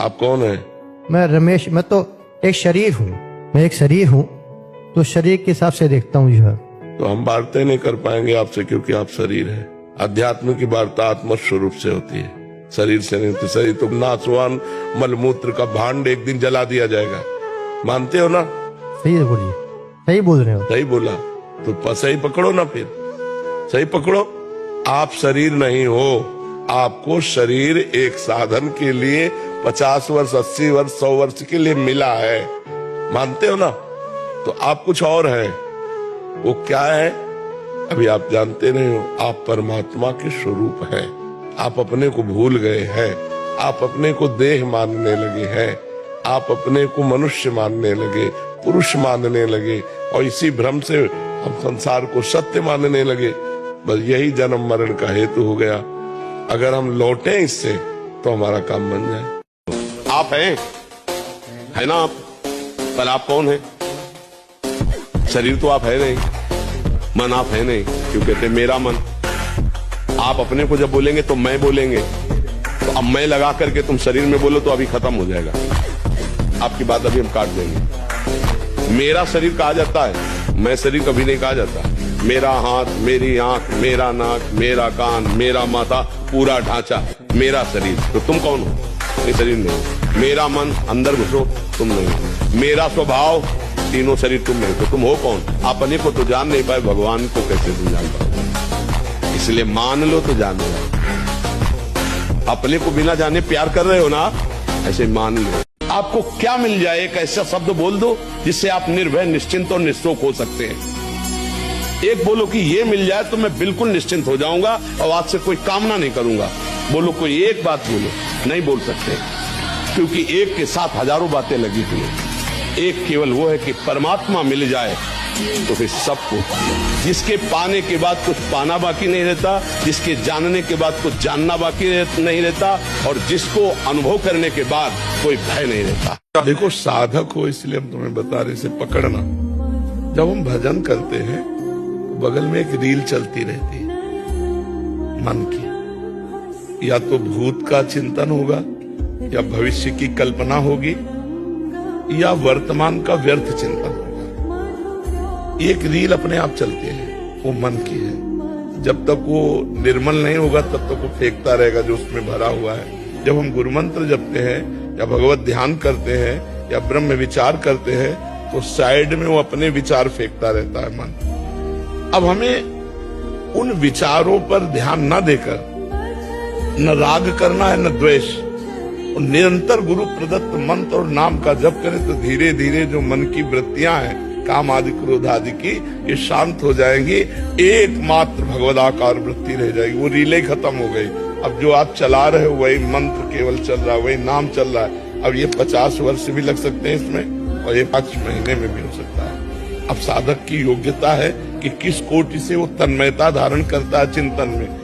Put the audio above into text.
आप कौन है? मैं रमेश, मैं तो एक शरीर हूँ, मैं एक शरीर हूँ, तो शरीर के हिसाब से देखता हूँ जो है। तो हम वार्ता नहीं कर पाएंगे आपसे क्योंकि आप शरीर है। अध्यात्म की वार्ता आत्म स्वरूप से होती है, शरीर से नहीं होती। शरीर तो नासवान मलमूत्र का भांड एक दिन जला दिया जाएगा, मानते हो ना? सही बोलिए, सही बोल रहे हो। सही बोला तो सही पकड़ो ना, फिर सही पकड़ो। आप शरीर नहीं हो, आपको शरीर एक साधन के लिए 50 वर्ष 80 वर्ष 100 वर्ष के लिए मिला है, मानते हो ना? तो आप कुछ और है। वो क्या है अभी आप जानते नहीं हो। आप परमात्मा के स्वरूप है। आप अपने को भूल गए हैं, आप अपने को देह मानने लगे हैं, आप अपने को मनुष्य मानने लगे, पुरुष मानने लगे, और इसी भ्रम से हम संसार को सत्य मानने लगे। बस यही जन्म मरण का हेतु हो गया। अगर हम लौटें इससे तो हमारा काम बन जाए। आप हैं, है ना? आप पर आप कौन है? शरीर तो आप है नहीं, मन आप है नहीं। क्यों कहते मेरा मन? आप अपने को जब बोलेंगे तो मैं बोलेंगे, तो अब मैं लगा करके तुम शरीर में बोलो तो अभी खत्म हो जाएगा। आपकी बात अभी हम काट देंगे। मेरा शरीर कहा जाता है, मैं शरीर कभी नहीं कहा जाता। मेरा हाथ, मेरी आंख, मेरा नाक, मेरा कान, मेरा माथा, पूरा ढांचा मेरा शरीर। तो तुम कौन हो? ये शरीर नहीं। मेरा मन, अंदर घुसो, तुम नहीं। मेरा स्वभाव, तीनों शरीर तुम नहीं। तो तुम हो कौन? अपने को तो जान नहीं पाए, भगवान को कैसे तुम जान पाओगे? इसलिए मान लो तो जान लो। अपने को बिना जाने प्यार कर रहे हो ना, ऐसे मान लो। आपको क्या मिल जाए? एक ऐसा शब्द बोल दो जिससे आप निर्भय, निश्चिंत और निःशोक हो सकते हैं। एक बोलो कि ये मिल जाए तो मैं बिल्कुल निश्चिंत हो जाऊंगा और आज से कोई कामना नहीं करूंगा। बोलो, कोई एक बात बोलो। नहीं बोल सकते, क्योंकि एक के साथ हजारों बातें लगी हुई हैं। एक केवल वो है कि परमात्मा मिल जाए तो फिर सबको, जिसके पाने के बाद कुछ पाना बाकी नहीं रहता, जिसके जानने के बाद कुछ जानना बाकी नहीं रहता, और जिसको अनुभव करने के बाद कोई भय नहीं रहता। देखो, साधक हो इसलिए हम तुम्हें बता रहे, इसे पकड़ना। जब हम भजन करते हैं तो बगल में एक रील चलती रहती है मन की। या तो भूत का चिंतन होगा, या भविष्य की कल्पना होगी, या वर्तमान का व्यर्थ चिंतन होगा। एक रील अपने आप चलती है, वो मन की है। जब तक वो निर्मल नहीं होगा तब तक वो फेंकता रहेगा जो उसमें भरा हुआ है। जब हम गुरु मंत्र जपते हैं, या भगवत ध्यान करते हैं, या ब्रह्म विचार करते हैं, तो साइड में वो अपने विचार फेंकता रहता है मन। अब हमें उन विचारों पर ध्यान न देकर न राग करना है न द्वेष, और निरंतर गुरु प्रदत्त मंत्र और नाम का जप करें तो धीरे धीरे जो मन की वृत्तियां हैं, काम आदि क्रोध आदि की, ये शांत हो जाएंगी। एकमात्र भगवदाकार वृत्ति रह जाएगी। वो रीले खत्म हो गई। अब जो आप चला रहे हो वही मंत्र केवल चल रहा है, वही नाम चल रहा है। अब ये 50 वर्ष भी लग सकते हैं इसमें, और ये 5 महीने में भी हो सकता है। अब साधक की योग्यता है कि किस कोटि से वो तन्मयता धारण करता है चिंतन में।